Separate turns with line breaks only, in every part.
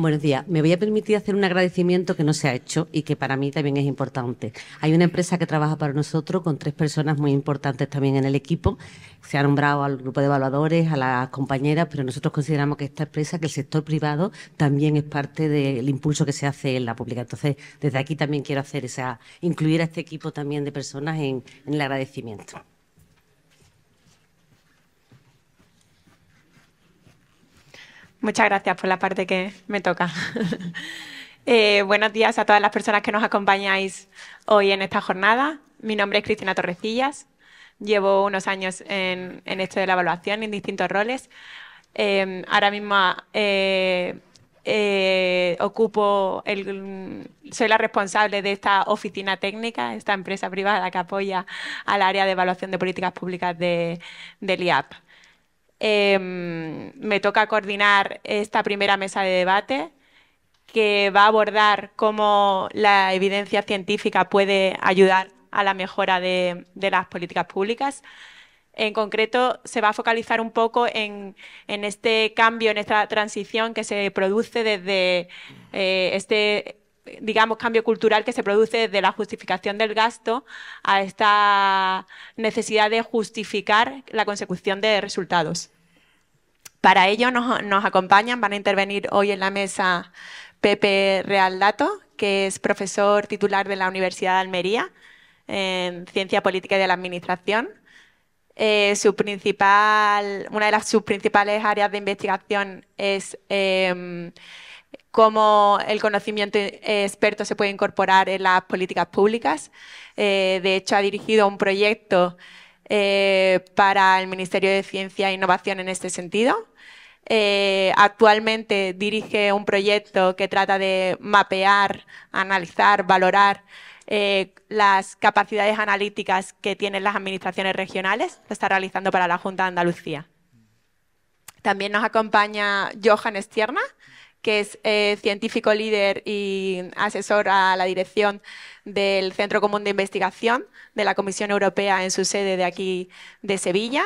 Buenos días. Me voy a permitir hacer un agradecimiento que no se ha hecho y que para mí también es importante. Hay una empresa que trabaja para nosotros con 3 personas muy importantes también en el equipo. Se ha nombrado al grupo de evaluadores, a las compañeras, pero nosotros consideramos que esta empresa, que el sector privado también es parte del impulso que se hace en la pública. Entonces, desde aquí también quiero hacer incluir a este equipo también de personas en el agradecimiento.
Muchas gracias por la parte que me toca. Buenos días a todas las personas que nos acompañáis hoy en esta jornada. Mi nombre es Cristina Torrecillas. Llevo unos años en esto de la evaluación en distintos roles. Ahora mismo soy la responsable de esta oficina técnica, esta empresa privada que apoya al área de evaluación de políticas públicas del IAP. Me toca coordinar esta primera mesa de debate que va a abordar cómo la evidencia científica puede ayudar a la mejora de las políticas públicas. En concreto, se va a focalizar un poco en este cambio, en esta transición que se produce desde digamos, cambio cultural que se produce desde la justificación del gasto a esta necesidad de justificar la consecución de resultados. Para ello nos acompañan, van a intervenir hoy en la mesa Pepe Realdato, que es profesor titular de la Universidad de Almería en Ciencia Política y de la Administración. Una de sus principales áreas de investigación es cómo el conocimiento experto se puede incorporar en las políticas públicas. De hecho, ha dirigido un proyecto para el Ministerio de Ciencia e Innovación en este sentido. Actualmente dirige un proyecto que trata de mapear, analizar, valorar las capacidades analíticas que tienen las administraciones regionales. Lo está realizando para la Junta de Andalucía. También nos acompaña Johan Estierna, que es científico líder y asesor a la dirección del Centro Común de Investigación de la Comisión Europea en su sede de aquí de Sevilla.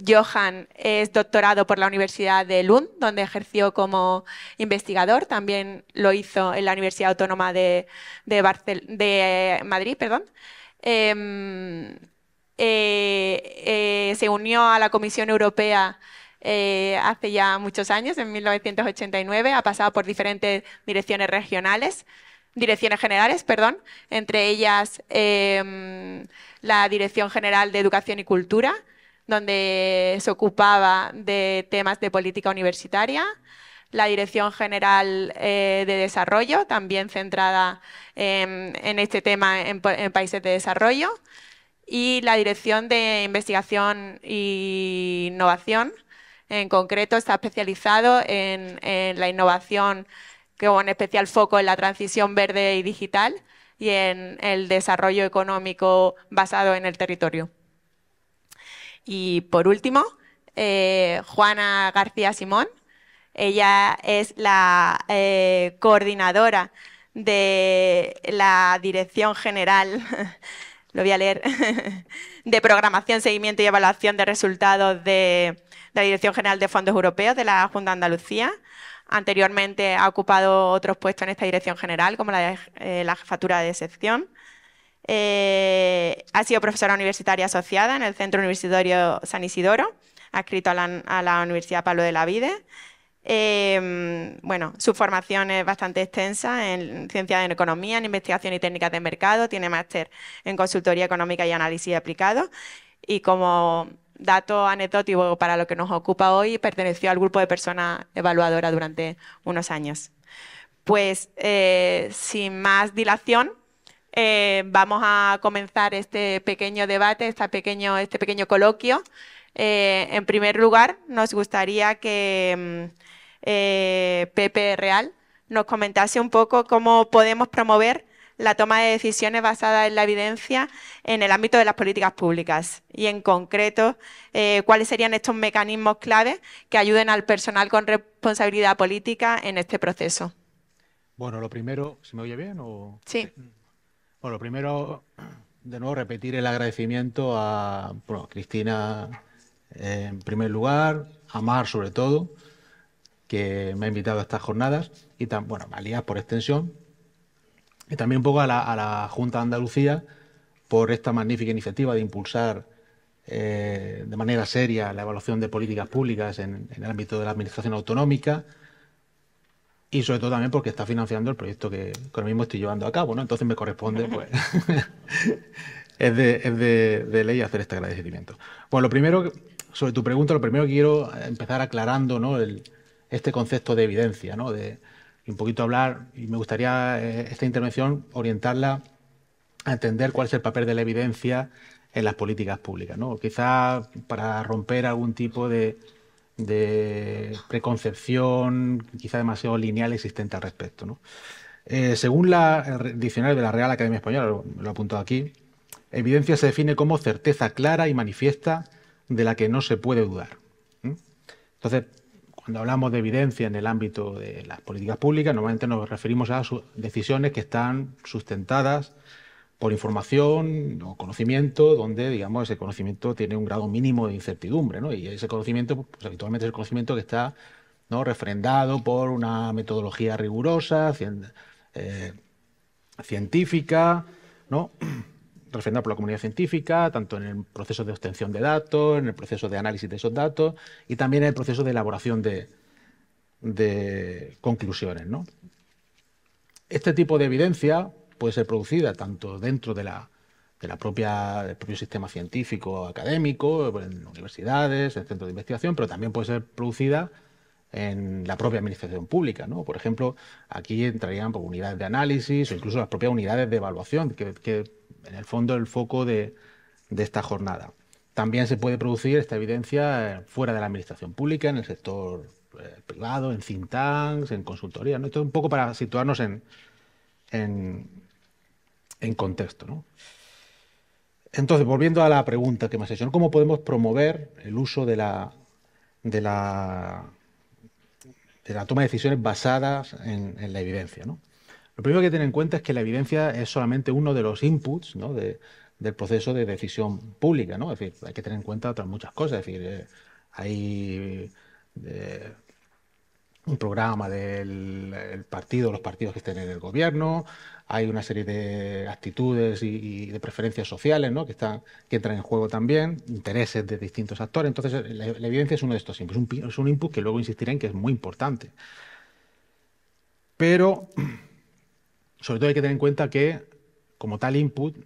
Johan es doctorado por la Universidad de Lund, donde ejerció como investigador. También lo hizo en la Universidad Autónoma de Madrid. Se unió a la Comisión Europea hace ya muchos años, en 1989. Ha pasado por diferentes direcciones generales, entre ellas la Dirección General de Educación y Cultura, donde se ocupaba de temas de política universitaria, la Dirección General de Desarrollo, también centrada en este tema en países de desarrollo, y la Dirección de Investigación e Innovación. En concreto, está especializado en la innovación con especial foco en la transición verde y digital y en el desarrollo económico basado en el territorio. Y por último, Juana García Simón. Ella es la coordinadora de la Dirección General, lo voy a leer, de Programación, Seguimiento y Evaluación de Resultados de la Dirección General de Fondos Europeos de la Junta de Andalucía. Anteriormente ha ocupado otros puestos en esta dirección general, como la de la jefatura de sección. Ha sido profesora universitaria asociada en el Centro Universitario San Isidoro, adscrito a la Universidad Pablo de la Vide. Bueno, su formación es bastante extensa en ciencia en economía, en investigación y técnicas de mercado. Tiene máster en consultoría económica y análisis aplicado. Y como dato anecdótico para lo que nos ocupa hoy, perteneció al grupo de personas evaluadoras durante unos años. Pues sin más dilación, vamos a comenzar este pequeño debate, este pequeño coloquio. En primer lugar, nos gustaría que Pepe Real nos comentase un poco cómo podemos promover la toma de decisiones basada en la evidencia en el ámbito de las políticas públicas y, en concreto, cuáles serían estos mecanismos clave que ayuden al personal con responsabilidad política en este proceso.
Bueno, lo primero, ¿se me oye bien?
Sí.
Bueno, lo primero, de nuevo, repetir el agradecimiento a Cristina en primer lugar, a Mar sobre todo, que me ha invitado a estas jornadas, y bueno, a Lías por extensión, y también un poco a la Junta de Andalucía por esta magnífica iniciativa de impulsar de manera seria la evaluación de políticas públicas en el ámbito de la administración autonómica, y sobre todo también porque está financiando el proyecto que ahora mismo estoy llevando a cabo, ¿no? Entonces me corresponde, pues, es de ley hacer este agradecimiento. Bueno, lo primero, sobre tu pregunta, lo primero que quiero empezar aclarando, ¿no? Este concepto de evidencia, ¿no? Un poquito hablar, y me gustaría esta intervención orientarla a entender cuál es el papel de la evidencia en las políticas públicas, ¿no? Quizá para romper algún tipo de preconcepción quizá demasiado lineal existente al respecto, ¿no? Según el diccionario de la Real Academia Española, lo he apuntado aquí, evidencia se define como certeza clara y manifiesta de la que no se puede dudar. Entonces, cuando hablamos de evidencia en el ámbito de las políticas públicas, normalmente nos referimos a decisiones que están sustentadas por información o conocimiento, donde, digamos, ese conocimiento tiene un grado mínimo de incertidumbre, ¿no? Y ese conocimiento, pues habitualmente es el conocimiento que está, ¿no?, refrendado por una metodología rigurosa, científica, ¿no? Refrendado por la comunidad científica, tanto en el proceso de obtención de datos, en el proceso de análisis de esos datos y también en el proceso de elaboración de conclusiones, ¿no? Este tipo de evidencia puede ser producida tanto dentro del propio sistema científico académico, en universidades, en centros de investigación, pero también puede ser producida en la propia administración pública, ¿no? Por ejemplo, aquí entrarían, pues, unidades de análisis o incluso las propias unidades de evaluación, que en el fondo es el foco de esta jornada. También se puede producir esta evidencia fuera de la administración pública, en el sector privado, en think tanks, en consultoría, ¿no? Esto es un poco para situarnos en contexto, ¿no? Entonces, volviendo a la pregunta que me has hecho, ¿no? ¿Cómo podemos promover el uso de la toma de decisiones basadas en la evidencia, ¿no? Lo primero que hay que tener en cuenta es que la evidencia es solamente uno de los inputs, ¿no?, del proceso de decisión pública, ¿no? Es decir, hay que tener en cuenta otras muchas cosas. Es decir, hay un programa del partido, los partidos que estén en el gobierno, hay una serie de actitudes y de preferencias sociales, ¿no?, que entran en juego también, intereses de distintos actores. Entonces, la evidencia es uno de estos inputs, es un input que luego insistiré en que es muy importante. Pero, sobre todo, hay que tener en cuenta que, como tal input,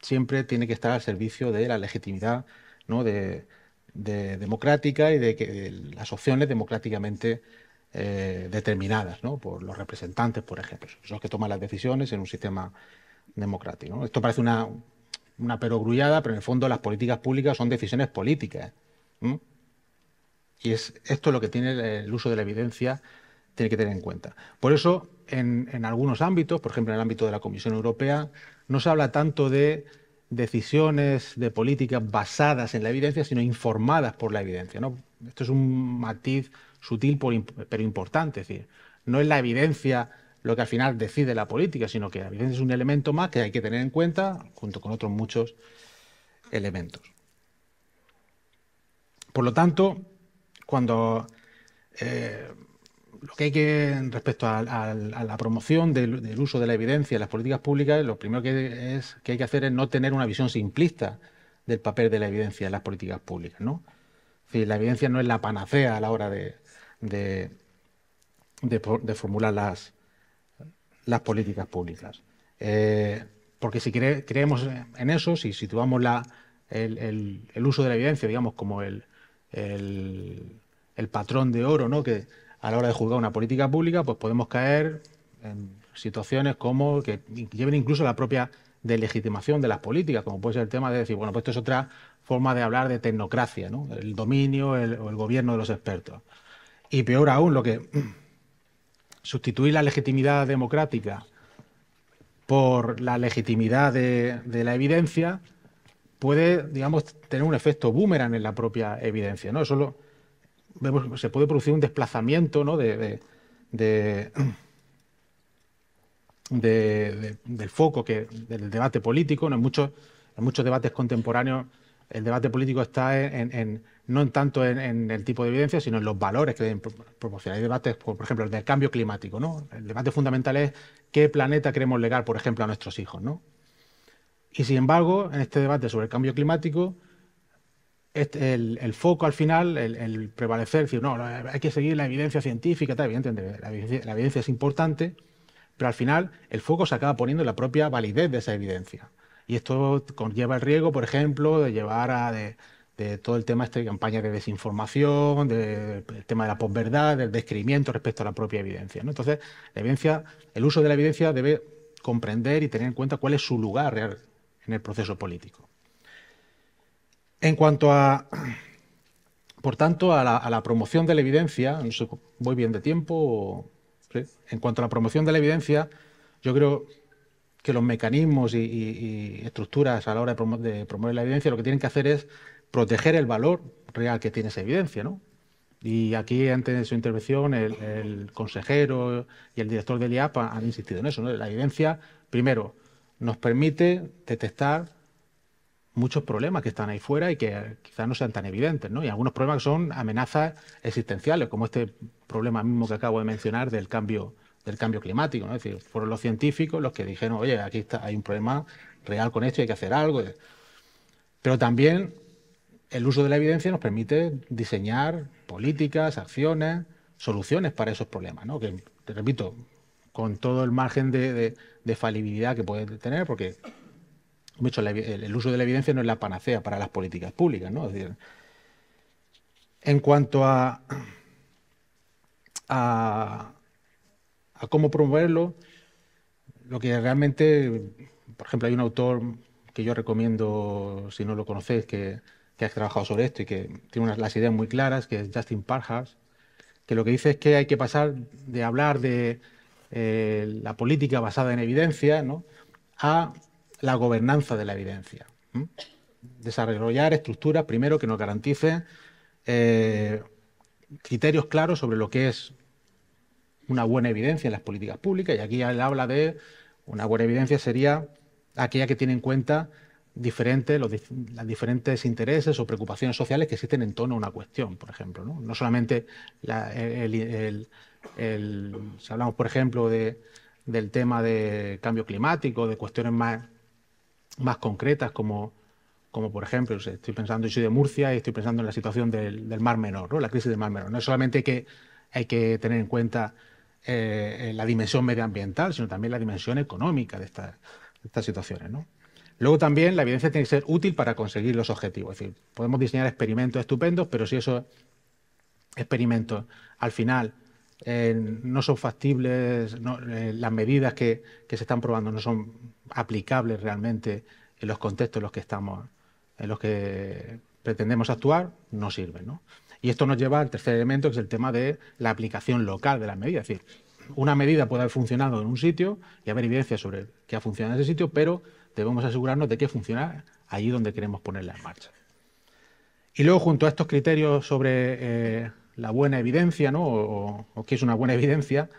siempre tiene que estar al servicio de la legitimidad, ¿no?, democrática y de que las opciones democráticamente determinadas, ¿no?, por los representantes, por ejemplo. Son los que toman las decisiones en un sistema democrático, ¿no? Esto parece una perogrullada, pero en el fondo las políticas públicas son decisiones políticas, ¿eh? Y es esto lo que tiene el uso de la evidencia, tiene que tener en cuenta. Por eso, en algunos ámbitos, por ejemplo en el ámbito de la Comisión Europea, no se habla tanto de decisiones de políticas basadas en la evidencia, sino informadas por la evidencia, ¿no? Esto es un matiz sutil pero importante. Es decir, no es la evidencia lo que al final decide la política, sino que la evidencia es un elemento más que hay que tener en cuenta junto con otros muchos elementos. Por lo tanto, cuando lo que hay que, respecto a la promoción del uso de la evidencia en las políticas públicas, lo primero que hay que hacer es no tener una visión simplista del papel de la evidencia en las políticas públicas, ¿no? Es decir, la evidencia no es la panacea a la hora de formular las políticas públicas. Porque si creemos en eso, si situamos el uso de la evidencia, digamos, como el patrón de oro, ¿no?, que a la hora de juzgar una política pública, pues podemos caer en situaciones como que lleven incluso a la propia delegitimación de las políticas, como puede ser el tema de decir, bueno, pues esto es otra forma de hablar de tecnocracia, ¿no?, el dominio o el gobierno de los expertos. Y peor aún, lo que sustituir la legitimidad democrática por la legitimidad de la evidencia puede, digamos, tener un efecto boomerang en la propia evidencia, ¿no? Se puede producir un desplazamiento, ¿no?, del foco del debate político, ¿no? En muchos debates contemporáneos el debate político está no tanto en el tipo de evidencia, sino en los valores que deben proporcionar. Hay debates, por ejemplo, el del cambio climático, ¿no? El debate fundamental es qué planeta queremos legar, por ejemplo, a nuestros hijos, ¿no? Y sin embargo, en este debate sobre el cambio climático, el foco al final, el prevalecer, decir, no, hay que seguir la evidencia científica, tal, evidentemente, la evidencia es importante, pero al final el foco se acaba poniendo en la propia validez de esa evidencia. Y esto conlleva el riesgo, por ejemplo, de llevar de todo el tema de campañas de desinformación, del tema de la posverdad, del descreimiento respecto a la propia evidencia, ¿no? Entonces, la evidencia, el uso de la evidencia debe comprender y tener en cuenta cuál es su lugar real en el proceso político. En cuanto a, por tanto, a la promoción de la evidencia, no sé, ¿voy bien de tiempo? ¿Sí? En cuanto a la promoción de la evidencia, yo creo que los mecanismos y estructuras a la hora de promover la evidencia lo que tienen que hacer es proteger el valor real que tiene esa evidencia, ¿no? Y aquí, antes de su intervención, el consejero y el director del IAP han insistido en eso, ¿no? La evidencia, primero, nos permite detectar muchos problemas que están ahí fuera y que quizás no sean tan evidentes, ¿no? Y algunos problemas que son amenazas existenciales, como este problema mismo que acabo de mencionar del cambio climático, ¿no? Es decir, fueron los científicos los que dijeron, oye, aquí hay un problema real con esto y hay que hacer algo. Pero también el uso de la evidencia nos permite diseñar políticas, acciones, soluciones para esos problemas, ¿no? Que, te repito, con todo el margen de falibilidad que puede tener, porque mucho, el uso de la evidencia no es la panacea para las políticas públicas, ¿no? Es decir, en cuanto a cómo promoverlo, lo que realmente, por ejemplo, hay un autor que yo recomiendo, si no lo conocéis, que ha trabajado sobre esto y que tiene las ideas muy claras, que es Justin Parham, que lo que dice es que hay que pasar de hablar de la política basada en evidencia, ¿no?, a la gobernanza de la evidencia. Desarrollar estructuras, primero, que nos garanticen criterios claros sobre lo que es una buena evidencia en las políticas públicas, y aquí él habla de una buena evidencia sería aquella que tiene en cuenta los diferentes intereses o preocupaciones sociales que existen en torno a una cuestión, por ejemplo, ¿no? No solamente si hablamos, por ejemplo, del tema de cambio climático, de cuestiones más concretas, como por ejemplo, estoy pensando, yo soy de Murcia y estoy pensando en la situación del Mar Menor, ¿no? La crisis del Mar Menor. No es solamente que hay que tener en cuenta la dimensión medioambiental, sino también la dimensión económica de estas situaciones, ¿no? Luego también la evidencia tiene que ser útil para conseguir los objetivos. Es decir, podemos diseñar experimentos estupendos, pero si esos experimentos al final no son factibles, las medidas que se están probando no son aplicables realmente en los contextos en los que pretendemos actuar, no sirven, ¿no? Y esto nos lleva al tercer elemento, que es el tema de la aplicación local de las medidas. Es decir, una medida puede haber funcionado en un sitio y haber evidencia sobre que ha funcionado en ese sitio, pero debemos asegurarnos de que funciona allí donde queremos ponerla en marcha. Y luego, junto a estos criterios sobre la buena evidencia, ¿no?, o qué es una buena evidencia,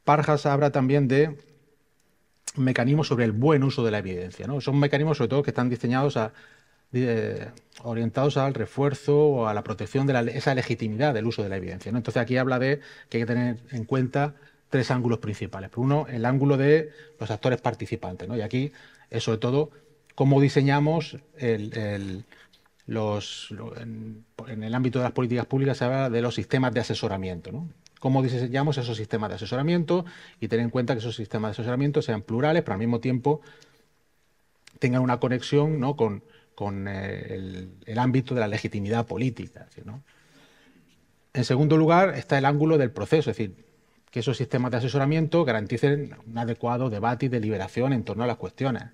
Parham habla también de mecanismos sobre el buen uso de la evidencia, ¿no? Son mecanismos, sobre todo, que están diseñados orientados al refuerzo o a la protección de esa legitimidad del uso de la evidencia, ¿no? Entonces, aquí habla de que hay que tener en cuenta tres ángulos principales. Por uno, el ángulo de los actores participantes, ¿no? Y aquí es sobre todo cómo diseñamos en el ámbito de las políticas públicas se habla de los sistemas de asesoramiento, ¿no? Cómo diseñamos esos sistemas de asesoramiento y tener en cuenta que esos sistemas de asesoramiento sean plurales, pero al mismo tiempo tengan una conexión, ¿no?, con el ámbito de la legitimidad política, ¿no? En segundo lugar está el ángulo del proceso, es decir, que esos sistemas de asesoramiento garanticen un adecuado debate y deliberación en torno a las cuestiones.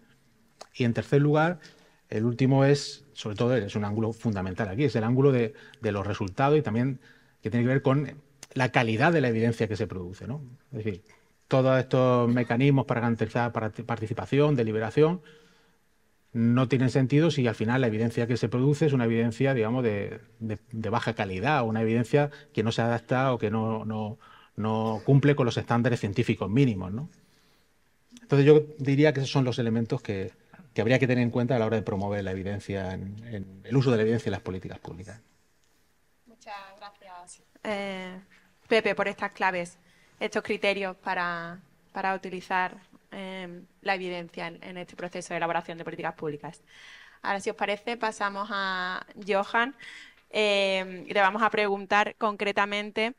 Y en tercer lugar, el último es, sobre todo, es un ángulo fundamental aquí, es el ángulo de los resultados y también que tiene que ver con la calidad de la evidencia que se produce, ¿no? Es decir, todos estos mecanismos para garantizar participación, deliberación, no tienen sentido si al final la evidencia que se produce es una evidencia, digamos, de baja calidad, o una evidencia que no se adapta o que no cumple con los estándares científicos mínimos, ¿no? Entonces yo diría que esos son los elementos que que habría que tener en cuenta a la hora de promover la evidencia, en el uso de la evidencia en las políticas públicas.
Muchas gracias, Pepe, por estas claves, estos criterios para utilizar la evidencia en este proceso de elaboración de políticas públicas. Ahora, si os parece, pasamos a Johan y le vamos a preguntar concretamente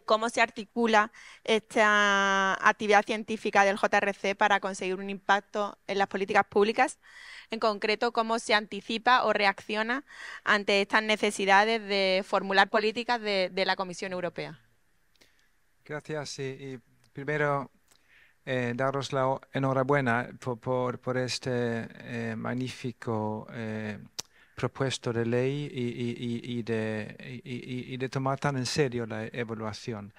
cómo se articula esta actividad científica del JRC para conseguir un impacto en las políticas públicas. En concreto, cómo se anticipa o reacciona ante estas necesidades de formular políticas de la Comisión Europea.
Gracias. Y primero, daros la enhorabuena por este magnífico propuesto de ley y de tomar tan en serio la evaluación.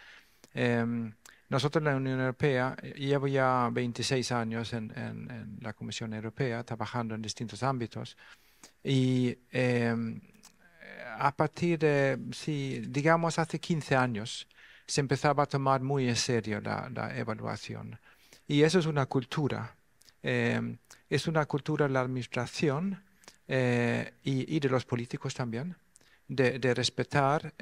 Nosotros en la Unión Europea, llevo ya 26 años en la Comisión Europea, trabajando en distintos ámbitos, y a partir de, sí, digamos, hace 15 años, se empezaba a tomar muy en serio la evaluación. Y eso es una cultura. Es una cultura de la administración y de los políticos también, de respetar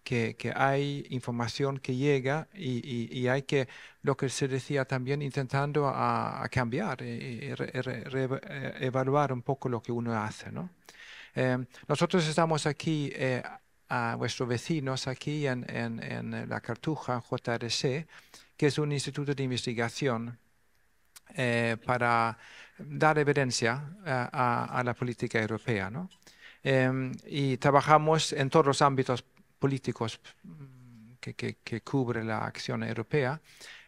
que hay información que llega y hay que, lo que se decía también, intentando a cambiar y evaluar un poco lo que uno hace, ¿no? Nosotros estamos aquí a vuestros vecinos aquí en La Cartuja, JRC, que es un instituto de investigación para dar evidencia a la política europea, ¿no? Y trabajamos en todos los ámbitos políticos que cubre la acción europea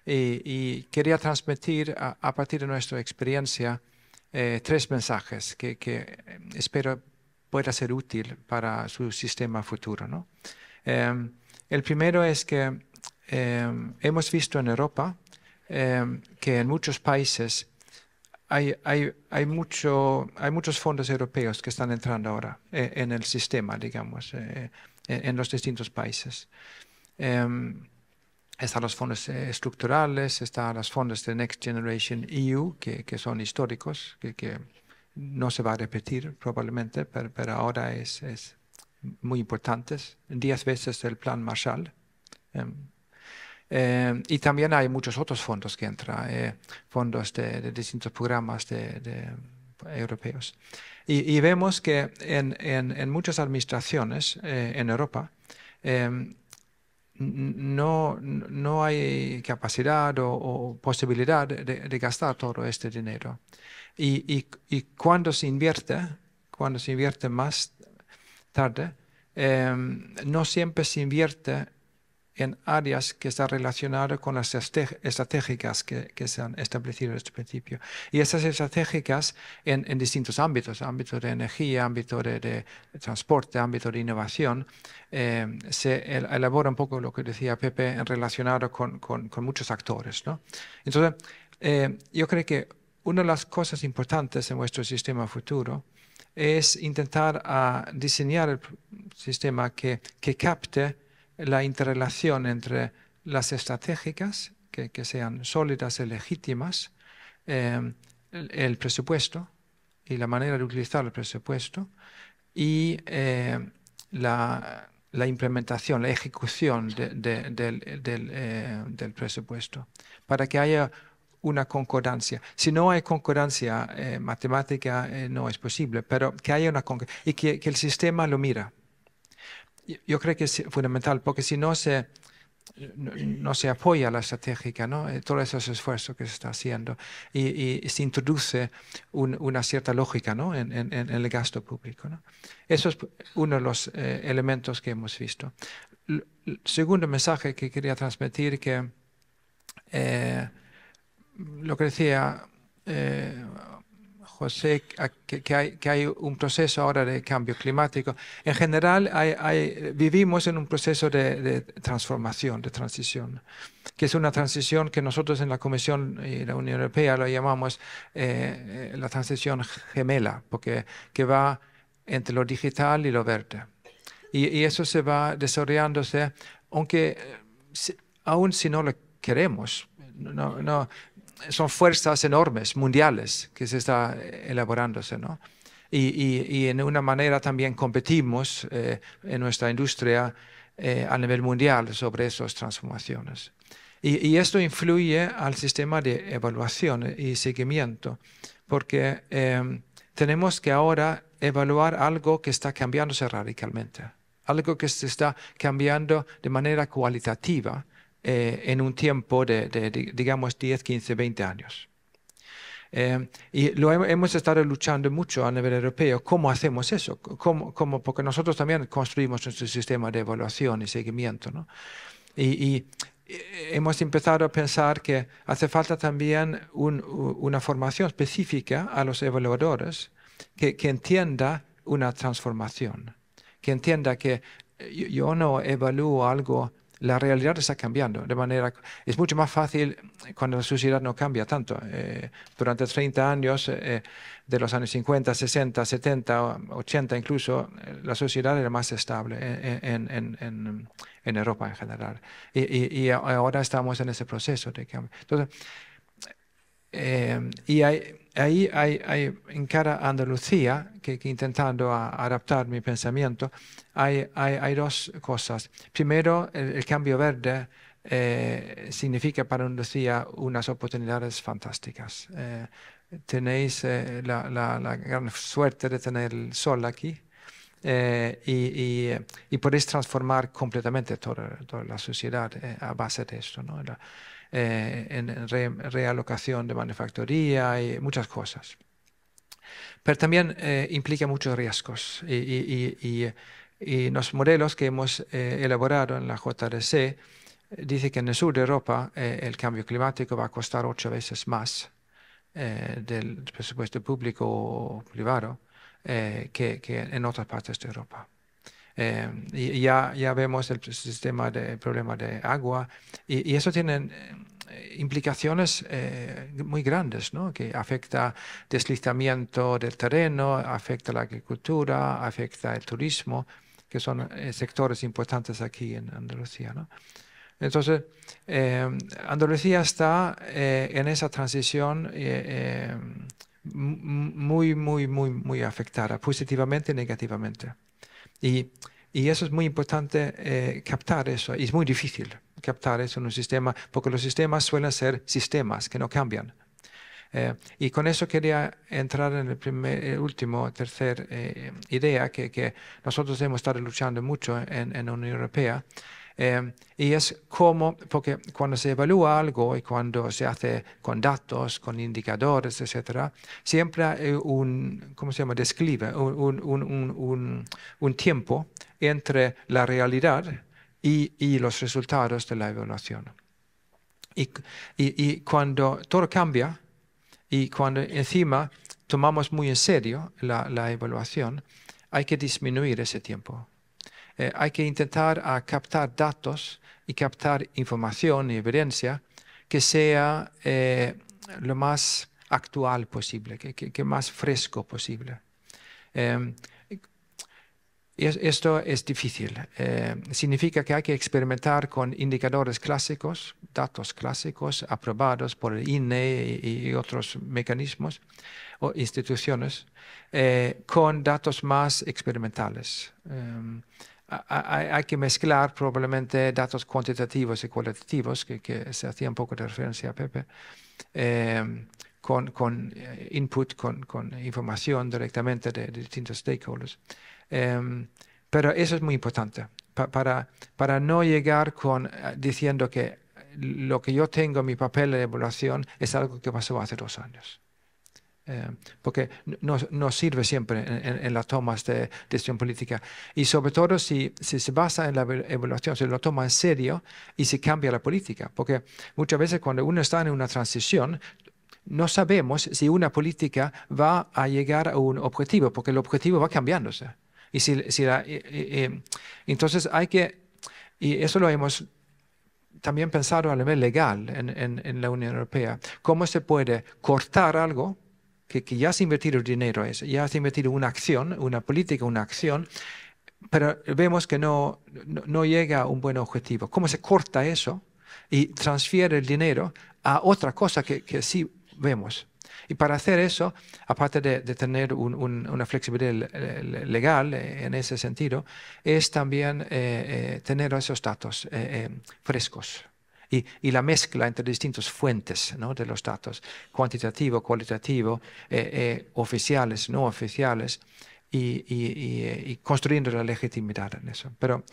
y quería transmitir a partir de nuestra experiencia 3 mensajes que espero pueda ser útil para su sistema futuro, ¿no? El primero es que hemos visto en Europa que en muchos países hay muchos fondos europeos que están entrando ahora en el sistema, digamos, en los distintos países. Están los fondos estructurales, están los fondos de Next Generation EU, que son históricos, que no se va a repetir probablemente, pero ahora es muy importantes, 10 veces el Plan Marshall. Y también hay muchos otros fondos que entran, fondos de distintos programas europeos. Y vemos que en muchas administraciones en Europa no hay capacidad o posibilidad de gastar todo este dinero. Y cuando se invierte más tarde, no siempre se invierte en áreas que están relacionadas con las estratégicas que se han establecido desde el principio. Y esas estratégicas en distintos ámbitos, ámbito de energía, ámbito de transporte, ámbito de innovación, se elabora un poco lo que decía Pepe relacionado con muchos actores, ¿no? Entonces, yo creo que una de las cosas importantes en nuestro sistema futuro es intentar diseñar el sistema que capte la interrelación entre las estratégicas, que sean sólidas y legítimas, el presupuesto y la manera de utilizar el presupuesto y la implementación, la ejecución del presupuesto, para que haya una concordancia. Si no hay concordancia matemática, no es posible, pero que haya una concordancia y que el sistema lo mira. Yo creo que es fundamental, porque si no se apoya la estratégica, ¿no? Todos esos esfuerzos que se está haciendo y se introduce una cierta lógica, ¿no? en el gasto público, ¿no? Eso es uno de los elementos que hemos visto. El segundo mensaje que quería transmitir, que lo que decía José, que hay un proceso ahora de cambio climático. En general, vivimos en un proceso de transformación, de transición, que es una transición que nosotros en la Comisión y la Unión Europea lo llamamos la transición gemela, porque que va entre lo digital y lo verde. Y eso se va desarrollándose, aunque aún si no lo queremos, son fuerzas enormes, mundiales, que se está elaborándose, ¿no? Y en una manera también competimos en nuestra industria a nivel mundial sobre esas transformaciones. Y esto influye al sistema de evaluación y seguimiento, porque tenemos que ahora evaluar algo que está cambiándose radicalmente, algo que se está cambiando de manera cualitativa en un tiempo de, digamos, 10, 15, 20 años. Y hemos estado luchando mucho a nivel europeo. ¿Cómo hacemos eso? Porque nosotros también construimos nuestro sistema de evaluación y seguimiento, ¿no? Y hemos empezado a pensar que hace falta también una formación específica a los evaluadores que entienda una transformación, que entienda que yo no evalúo algo. La realidad está cambiando, de manera es mucho más fácil cuando la sociedad no cambia tanto. Durante 30 años, de los años 50, 60, 70, 80 incluso, la sociedad era más estable en Europa en general. Y ahora estamos en ese proceso de cambio. Entonces, y ahí hay en cada Andalucía, que intentando adaptar mi pensamiento, hay dos cosas. Primero, el cambio verde significa para Andalucía unas oportunidades fantásticas. Tenéis la gran suerte de tener el sol aquí. Y podéis transformar completamente toda la sociedad a base de esto, ¿no? En realocación de manufacturía y muchas cosas. Pero también implica muchos riesgos y los modelos que hemos elaborado en la JRC dice que en el sur de Europa el cambio climático va a costar 8 veces más del presupuesto público o privado que en otras partes de Europa. Y ya vemos el problema de agua y eso tiene implicaciones muy grandes, ¿no? Que afecta deslizamiento del terreno, afecta la agricultura, afecta el turismo, que son sectores importantes aquí en Andalucía, ¿no? Entonces, Andalucía está en esa transición muy afectada, positivamente y negativamente. Y eso es muy importante captar eso, y es muy difícil captar eso en un sistema, porque los sistemas suelen ser sistemas que no cambian. Y con eso quería entrar en tercer idea que nosotros hemos estado luchando mucho en la Unión Europea, y es cómo, porque cuando se evalúa algo y cuando se hace con datos, con indicadores, etcétera, siempre hay ¿cómo se llama? Desclive, un tiempo entre la realidad y los resultados de la evaluación. Y cuando todo cambia y cuando encima tomamos muy en serio la evaluación, hay que disminuir ese tiempo. Hay que intentar captar datos y captar información y evidencia que sea lo más actual posible, que más fresco posible. Esto es difícil. Significa que hay que experimentar con indicadores clásicos, datos clásicos aprobados por el INE y otros mecanismos o instituciones, con datos más experimentales. Hay que mezclar probablemente datos cuantitativos y cualitativos, que se hacía un poco de referencia a Pepe, con input, con información directamente de distintos stakeholders. Pero eso es muy importante, para no llegar diciendo que lo que yo tengo en mi papel de evaluación es algo que pasó hace 2 años. Porque no sirve siempre en las tomas de decisión política. Y sobre todo si se basa en la evaluación, se lo toma en serio y se cambia la política. Porque muchas veces cuando uno está en una transición, no sabemos si una política va a llegar a un objetivo, porque el objetivo va cambiándose. Entonces hay que, y eso lo hemos también pensado a nivel legal en la Unión Europea, cómo se puede cortar algo que ya se ha invertido dinero, ya se ha invertido una acción, una política, una acción, pero vemos que no llega a un buen objetivo. ¿Cómo se corta eso y transfiere el dinero a otra cosa que sí vemos. Y para hacer eso, aparte de tener una flexibilidad legal en ese sentido, es también tener esos datos frescos. Y la mezcla entre distintas fuentes, ¿no?, de los datos, cuantitativo, cualitativo, oficiales, no oficiales, y construyendo la legitimidad en eso. Pero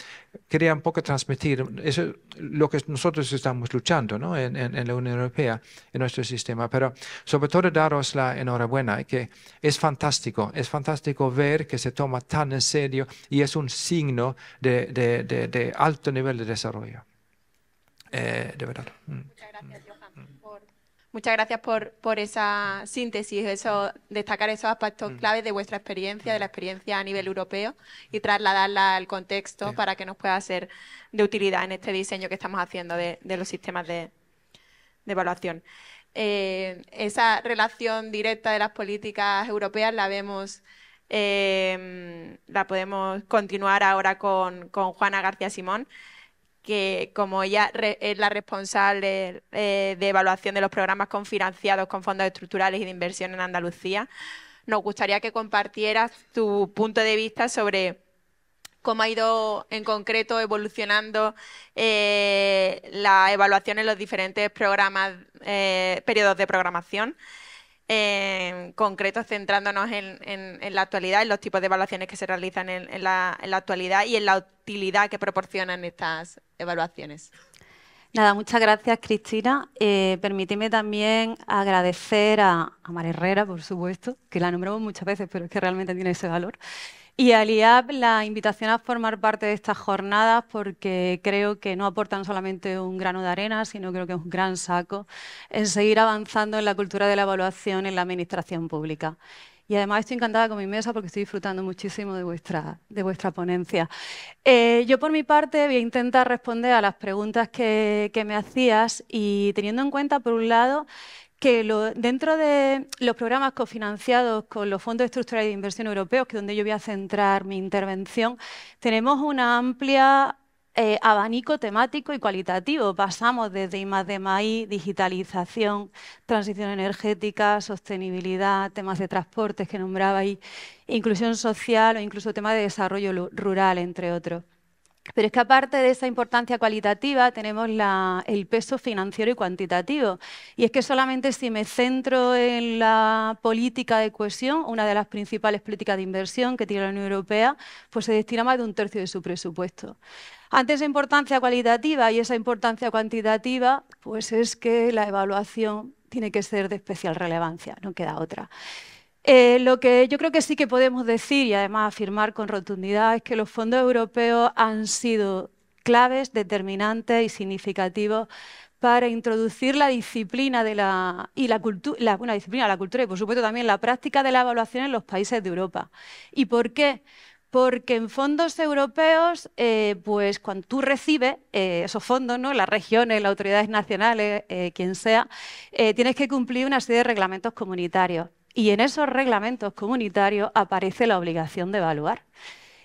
quería un poco transmitir eso, lo que nosotros estamos luchando, ¿no?, en la Unión Europea, en nuestro sistema, pero sobre todo daros la enhorabuena, que es fantástico ver que se toma tan en serio y es un signo de alto nivel de desarrollo. De verdad.
Muchas gracias, Johan, muchas gracias por esa síntesis, destacar esos aspectos claves de vuestra experiencia, de la experiencia a nivel europeo y trasladarla al contexto para que nos pueda ser de utilidad en este diseño que estamos haciendo de los sistemas de evaluación. Esa relación directa de las políticas europeas la podemos continuar ahora con Juana García Simón, que como ella es la responsable de evaluación de los programas cofinanciados con fondos estructurales y de inversión en Andalucía, nos gustaría que compartieras tu punto de vista sobre cómo ha ido en concreto evolucionando la evaluación en los diferentes programas, periodos de programación, en concreto centrándonos en la actualidad, en los tipos de evaluaciones que se realizan en la actualidad y en la utilidad que proporcionan estas evaluaciones.
Nada, muchas gracias, Cristina. Permíteme también agradecer a Mar Herrera, por supuesto, que la nombramos muchas veces, pero es que realmente tiene ese valor. Y al IAP la invitación a formar parte de estas jornadas, porque creo que no aportan solamente un grano de arena, sino creo que es un gran saco en seguir avanzando en la cultura de la evaluación en la administración pública. Y además estoy encantada con mi mesa porque estoy disfrutando muchísimo de vuestra ponencia. Yo por mi parte voy a intentar responder a las preguntas que me hacías y teniendo en cuenta, por un lado, que dentro de los programas cofinanciados con los fondos estructurales de inversión europeos, que es donde yo voy a centrar mi intervención, tenemos una amplia abanico temático y cualitativo. Pasamos desde I+D+I, digitalización, transición energética, sostenibilidad, temas de transportes que nombrabais, inclusión social o incluso temas de desarrollo rural, entre otros. Pero es que aparte de esa importancia cualitativa tenemos el peso financiero y cuantitativo. Y es que solamente si me centro en la política de cohesión, una de las principales políticas de inversión que tiene la Unión Europea, pues se destina más de un tercio de su presupuesto. Ante esa importancia cualitativa y esa importancia cuantitativa, pues es que la evaluación tiene que ser de especial relevancia, no queda otra. Lo que yo creo que sí que podemos decir y además afirmar con rotundidad es que los fondos europeos han sido claves, determinantes y significativos para introducir la disciplina de la cultura y por supuesto también la práctica de la evaluación en los países de Europa. ¿Y por qué? Porque en fondos europeos, pues cuando tú recibes esos fondos, ¿no?, las regiones, las autoridades nacionales, quien sea, tienes que cumplir una serie de reglamentos comunitarios. Y en esos reglamentos comunitarios aparece la obligación de evaluar.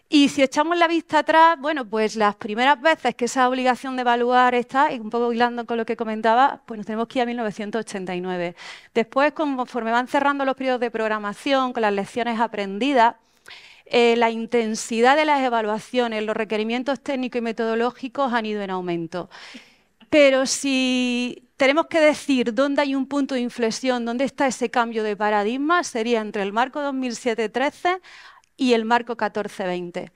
Y si echamos la vista atrás, bueno, pues las primeras veces que esa obligación de evaluar está, y un poco hilando con lo que comentaba, pues nos tenemos que ir a 1989. Después, conforme van cerrando los periodos de programación, con las lecciones aprendidas, la intensidad de las evaluaciones, los requerimientos técnicos y metodológicos han ido en aumento. Pero si tenemos que decir dónde hay un punto de inflexión, dónde está ese cambio de paradigma, sería entre el marco 2007-13 y el marco 14-20.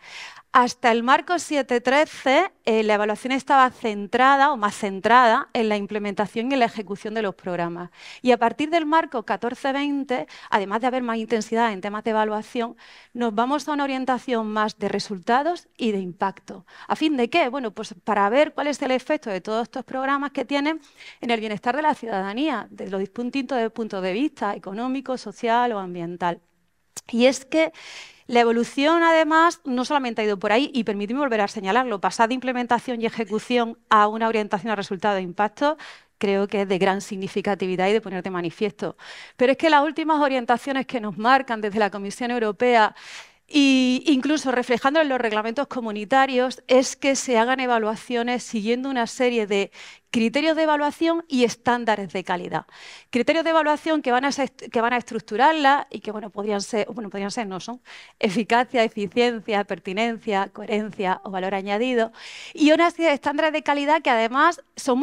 Hasta el marco 7-13 la evaluación estaba centrada o más centrada en la implementación y en la ejecución de los programas. Y a partir del marco 14-20, además de haber más intensidad en temas de evaluación, nos vamos a una orientación más de resultados y de impacto. ¿A fin de qué? Bueno, pues para ver cuál es el efecto de todos estos programas que tienen en el bienestar de la ciudadanía, desde los distintos puntos de vista económico, social o ambiental. Y es que la evolución, además, no solamente ha ido por ahí, y permíteme volver a señalarlo, pasar de implementación y ejecución a una orientación a resultados e impacto, creo que es de gran significatividad y de poner de manifiesto. Pero es que las últimas orientaciones que nos marcan desde la Comisión Europea Y incluso reflejando en los reglamentos comunitarios, es que se hagan evaluaciones siguiendo una serie de criterios de evaluación y estándares de calidad. Criterios de evaluación que van a estructurarla y que podrían ser, no son, eficacia, eficiencia, pertinencia, coherencia o valor añadido. Y una serie de estándares de calidad que además son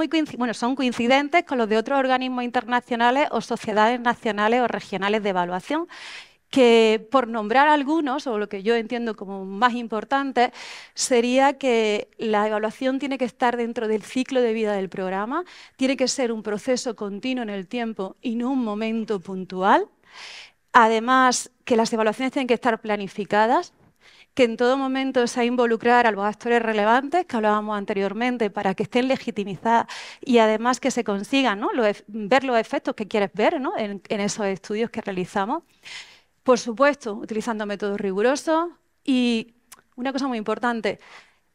son coincidentes con los de otros organismos internacionales o sociedades nacionales o regionales de evaluación, que por nombrar algunos, o lo que yo entiendo como más importante, sería que la evaluación tiene que estar dentro del ciclo de vida del programa, tiene que ser un proceso continuo en el tiempo y no un momento puntual. Además, que las evaluaciones tienen que estar planificadas, que en todo momento se ha involucrar a los actores relevantes que hablábamos anteriormente para que estén legitimizadas y además que se consigan, ¿no?, ver los efectos que quieres ver, ¿no?, en esos estudios que realizamos. Por supuesto, utilizando métodos rigurosos y una cosa muy importante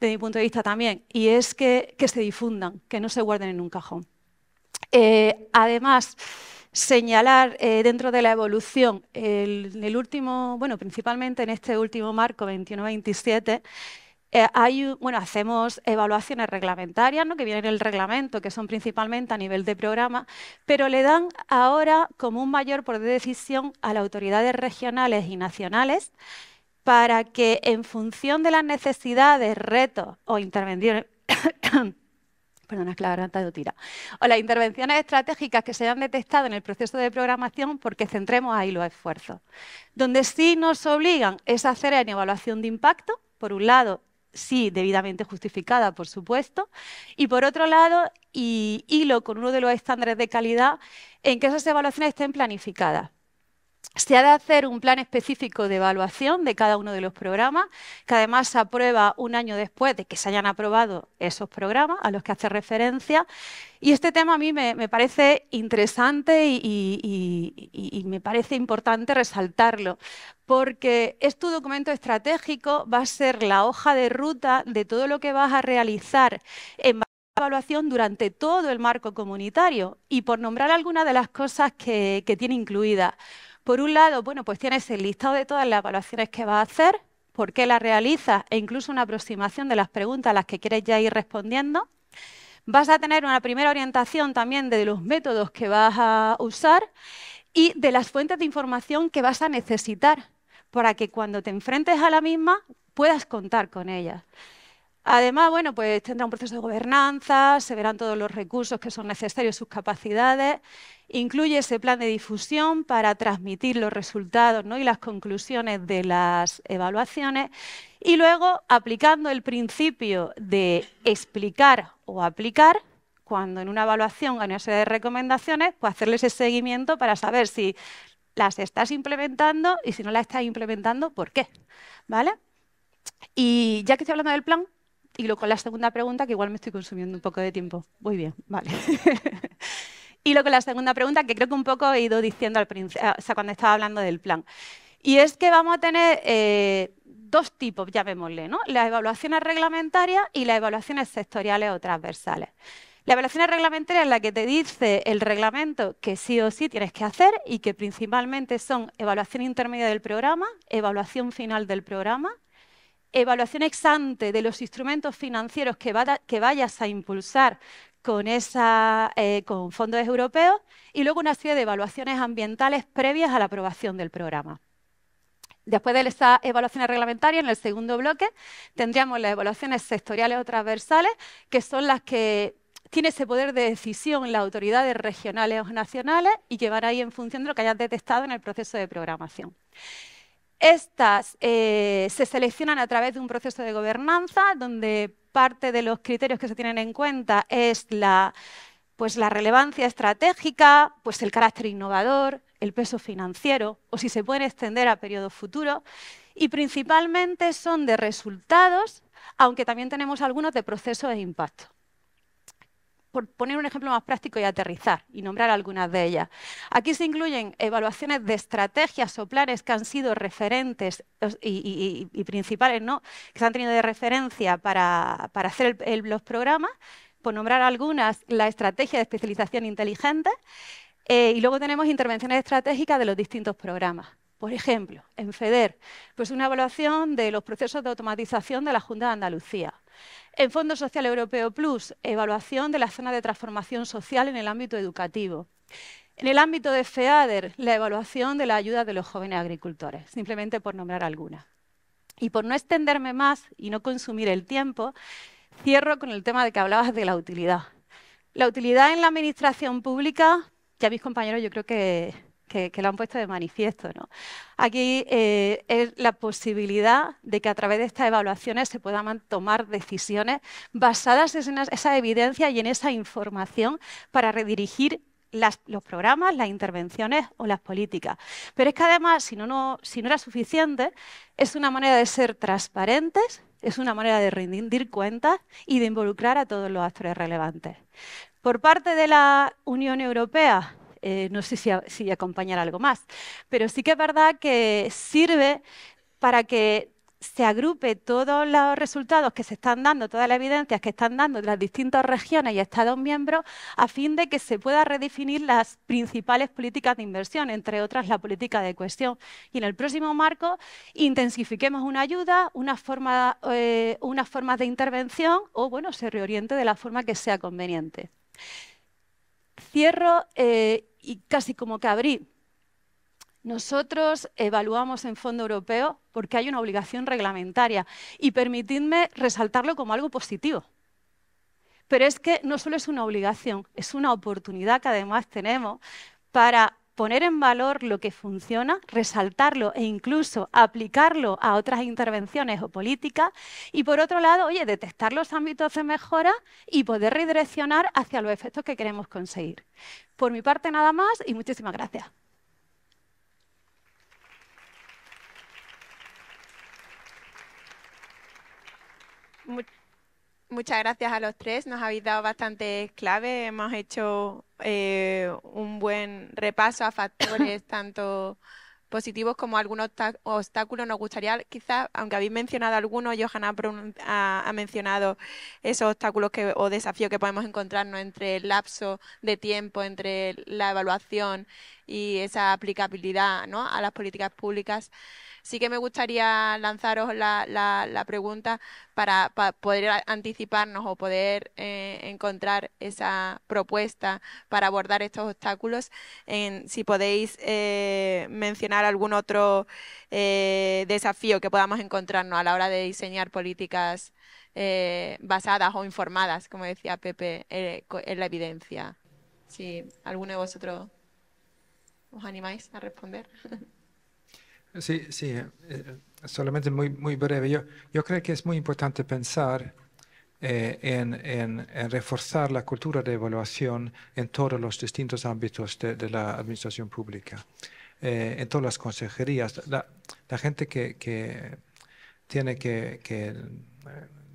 desde mi punto de vista también, y es que se difundan, que no se guarden en un cajón. Además, señalar dentro de la evolución, principalmente en este último marco 21-27, hacemos evaluaciones reglamentarias, ¿no?, que vienen en el reglamento, que son principalmente a nivel de programa, pero le dan ahora como un mayor poder de decisión a las autoridades regionales y nacionales para que en función de las necesidades, retos o intervenciones perdona, es que la garganta de tira, o las intervenciones estratégicas que se hayan detectado en el proceso de programación, porque centremos ahí los esfuerzos. Donde sí nos obligan es a hacer una evaluación de impacto, por un lado, sí, debidamente justificada, por supuesto, y por otro lado, y hilo con uno de los estándares de calidad, en que esas evaluaciones estén planificadas. Se ha de hacer un plan específico de evaluación de cada uno de los programas, que además se aprueba un año después de que se hayan aprobado esos programas a los que hace referencia. Y este tema a mí me parece interesante y me parece importante resaltarlo, porque este documento estratégico va a ser la hoja de ruta de todo lo que vas a realizar en evaluación durante todo el marco comunitario. Y por nombrar algunas de las cosas que tiene incluidas. Por un lado, pues tienes el listado de todas las evaluaciones que vas a hacer, por qué las realizas e incluso una aproximación de las preguntas a las que quieres ya ir respondiendo. Vas a tener una primera orientación también de los métodos que vas a usar y de las fuentes de información que vas a necesitar para que cuando te enfrentes a la misma puedas contar con ellas. Además, pues tendrá un proceso de gobernanza, se verán todos los recursos que son necesarios, sus capacidades. Incluye ese plan de difusión para transmitir los resultados, ¿no?, y las conclusiones de las evaluaciones. Y luego, aplicando el principio de explicar o aplicar, cuando en una evaluación hay una serie de recomendaciones, pues hacerles ese seguimiento para saber si las estás implementando y si no las estás implementando, ¿por qué? ¿Vale? Y ya que estoy hablando del plan, y luego con la segunda pregunta, que igual me estoy consumiendo un poco de tiempo. Muy bien, vale. Y luego con la segunda pregunta, que creo que un poco he ido diciendo al principio, cuando estaba hablando del plan. Y es que vamos a tener dos tipos, llamémosle, ¿no?, las evaluaciones reglamentarias y las evaluaciones sectoriales o transversales. La evaluación reglamentaria es la que te dice el reglamento que sí o sí tienes que hacer y que principalmente son evaluación intermedia del programa, evaluación final del programa, evaluación ex ante de los instrumentos financieros que vayas a impulsar con fondos europeos y luego una serie de evaluaciones ambientales previas a la aprobación del programa. Después de estas evaluaciones reglamentarias, en el segundo bloque, tendríamos las evaluaciones sectoriales o transversales, que son las que tiene ese poder de decisión las autoridades regionales o nacionales y que van a ir en función de lo que hayas detectado en el proceso de programación. Estas se seleccionan a través de un proceso de gobernanza donde parte de los criterios que se tienen en cuenta es la relevancia estratégica, el carácter innovador, el peso financiero o si se pueden extender a periodos futuros y principalmente son de resultados, aunque también tenemos algunos de procesos de impacto. Por poner un ejemplo más práctico y aterrizar y nombrar algunas de ellas. Aquí se incluyen evaluaciones de estrategias o planes que han sido referentes y principales, ¿no?, que se han tenido de referencia para hacer los programas. Por nombrar algunas, la estrategia de especialización inteligente y luego tenemos intervenciones estratégicas de los distintos programas. Por ejemplo, en FEDER, pues una evaluación de los procesos de automatización de la Junta de Andalucía. En Fondo Social Europeo Plus, evaluación de la zona de transformación social en el ámbito educativo. En el ámbito de FEADER, la evaluación de la ayuda de los jóvenes agricultores, simplemente por nombrar algunas. Y por no extenderme más y no consumir el tiempo, cierro con el tema de que hablabas de la utilidad. La utilidad en la administración pública, ya mis compañeros yo creo que lo han puesto de manifiesto, ¿no? Aquí es la posibilidad de que a través de estas evaluaciones se puedan tomar decisiones basadas en esa evidencia y en esa información para redirigir los programas, las intervenciones o las políticas. Pero es que además, si no era suficiente, es una manera de ser transparentes, es una manera de rendir cuentas y de involucrar a todos los actores relevantes. Por parte de la Unión Europea, no sé si acompañar algo más, pero sí que es verdad que sirve para que se agrupe todos los resultados que se están dando, todas las evidencias que están dando de las distintas regiones y Estados miembros, a fin de que se pueda redefinir las principales políticas de inversión, entre otras la política de cohesión. Y en el próximo marco intensifiquemos una ayuda, unas formas de intervención o, bueno, se reoriente de la forma que sea conveniente. Cierro y casi como que abrí. Nosotros evaluamos en Fondo Europeo porque hay una obligación reglamentaria y permitidme resaltarlo como algo positivo. Pero es que no solo es una obligación, es una oportunidad que además tenemos para poner en valor lo que funciona, resaltarlo e incluso aplicarlo a otras intervenciones o políticas y, por otro lado, oye, detectar los ámbitos de mejora y poder redireccionar hacia los efectos que queremos conseguir. Por mi parte, nada más y muchísimas gracias.
Muchas gracias a los tres, nos habéis dado bastantes claves, hemos hecho un buen repaso a factores tanto positivos como algunos obstáculos. Nos gustaría quizás, aunque habéis mencionado algunos, Johanna ha mencionado esos obstáculos o desafíos que podemos encontrarnos entre el lapso de tiempo, entre la evaluación y esa aplicabilidad, ¿no?, a las políticas públicas. Sí que me gustaría lanzaros la pregunta para poder anticiparnos o poder encontrar esa propuesta para abordar estos obstáculos. Si podéis mencionar algún otro desafío que podamos encontrarnos a la hora de diseñar políticas basadas o informadas, como decía Pepe, en la evidencia. Si alguno de vosotros os animáis a responder.
Sí, solamente muy breve. Yo creo que es muy importante pensar en reforzar la cultura de evaluación en todos los distintos ámbitos de la administración pública, en todas las consejerías. La gente que tiene que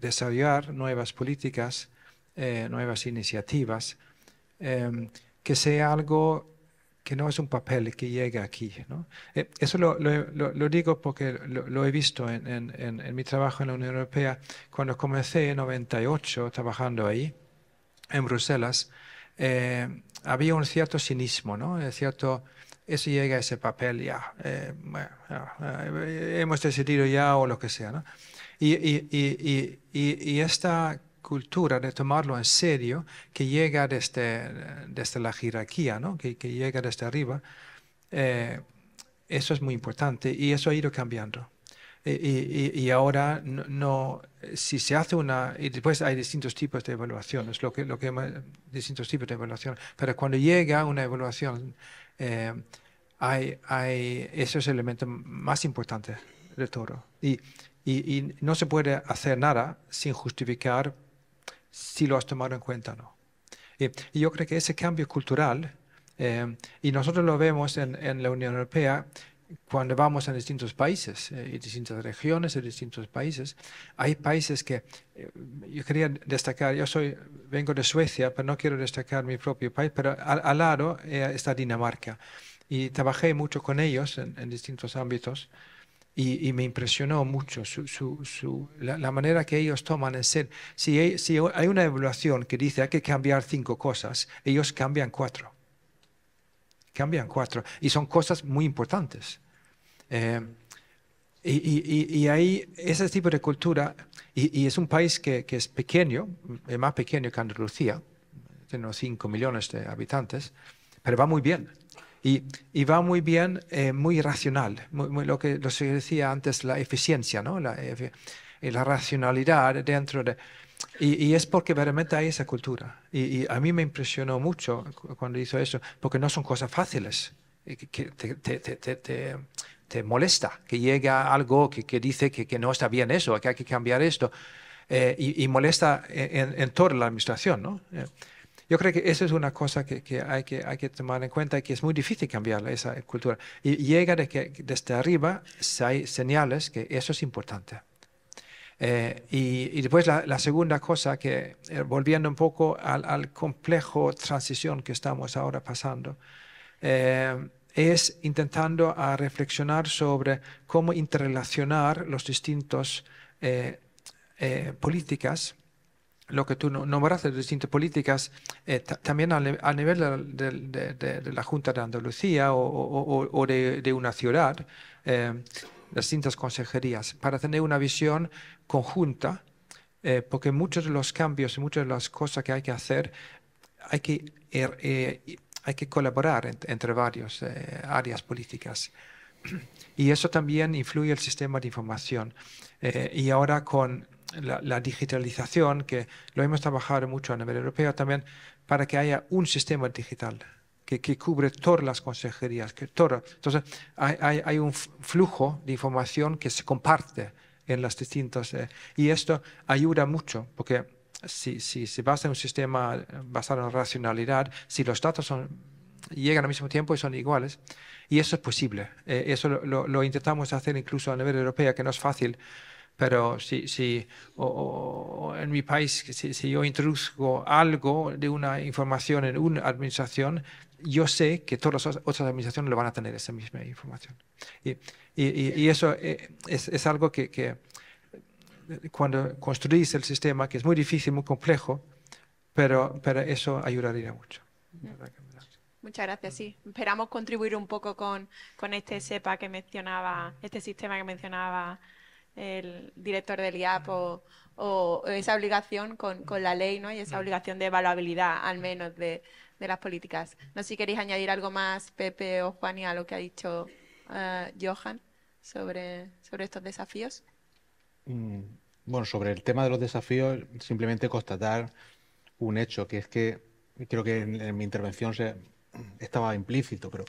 desarrollar nuevas políticas, nuevas iniciativas, que sea algo que no es un papel que llega aquí, ¿no? Eso lo digo porque lo he visto en mi trabajo en la Unión Europea. Cuando comencé en 98 trabajando ahí, en Bruselas, había un cierto cinismo, ¿no? Eso llega a ese papel ya, hemos decidido ya o lo que sea, ¿no? Y esta cultura de tomarlo en serio, que llega desde la jerarquía, ¿no?, que llega desde arriba, eso es muy importante y eso ha ido cambiando. Y ahora si se hace y después hay distintos tipos de evaluaciones, distintos tipos de evaluación, pero cuando llega una evaluación, hay esos elementos más importantes de todo. Y no se puede hacer nada sin justificar si lo has tomado en cuenta o no. Y yo creo que ese cambio cultural, y nosotros lo vemos en la Unión Europea, cuando vamos a distintos países, y distintas regiones, y distintos países, hay países que yo quería destacar. Vengo de Suecia, pero no quiero destacar mi propio país, pero al lado está Dinamarca. Y trabajé mucho con ellos en distintos ámbitos. Y me impresionó mucho la manera que ellos toman en serio. Si hay una evaluación que dice hay que cambiar 5 cosas, ellos cambian 4. Cambian 4. Y son cosas muy importantes. Y hay ese tipo de cultura, y es un país que es pequeño, es más pequeño que Andalucía, tiene unos 5 millones de habitantes, pero va muy bien. Y va muy bien, muy racional, lo que se decía antes, la eficiencia, ¿no? La racionalidad dentro de... Y es porque realmente hay esa cultura. Y a mí me impresionó mucho cuando hizo eso, porque no son cosas fáciles. Que te molesta que llegue algo que dice que no está bien eso, que hay que cambiar esto. Y molesta en toda la administración, ¿no? Yo creo que eso es una cosa que hay que tomar en cuenta y que es muy difícil cambiar esa cultura. Y llega de que desde arriba hay señales que eso es importante. Y después la segunda cosa, que volviendo un poco al complejo transición que estamos ahora pasando, es intentando a reflexionar sobre cómo interrelacionar los distintos políticas, lo que tú nombraste, distintas políticas, también a nivel de la Junta de Andalucía o de una ciudad, las distintas consejerías, para tener una visión conjunta, porque muchos de los cambios y muchas de las cosas que hay que hacer, hay que colaborar entre varias áreas políticas. Y eso también influye el sistema de información. Y ahora con la digitalización, que lo hemos trabajado mucho a nivel europeo también, para que haya un sistema digital que cubre todas las consejerías. Entonces, hay un flujo de información que se comparte en las distintas... y esto ayuda mucho, porque si se basa en un sistema basado en racionalidad, si los datos llegan al mismo tiempo y son iguales, y eso es posible. Eso lo intentamos hacer incluso a nivel europeo, que no es fácil, pero en mi país, si yo introduzco algo de una información en una administración, yo sé que todas las otras administraciones lo van a tener esa misma información. Y eso es algo que cuando construís el sistema, que es muy difícil, muy complejo, pero eso ayudaría mucho.
Muchas gracias, sí. Esperamos contribuir un poco con este SEPA que mencionaba, este sistema que mencionaba el director del IAP, o esa obligación con la ley, ¿no? Y esa obligación de evaluabilidad, al menos, de las políticas. No sé si queréis añadir algo más, Pepe o Juani, a lo que ha dicho Johan sobre estos desafíos.
Bueno, sobre el tema de los desafíos, simplemente constatar un hecho, que es que creo que en mi intervención estaba implícito, pero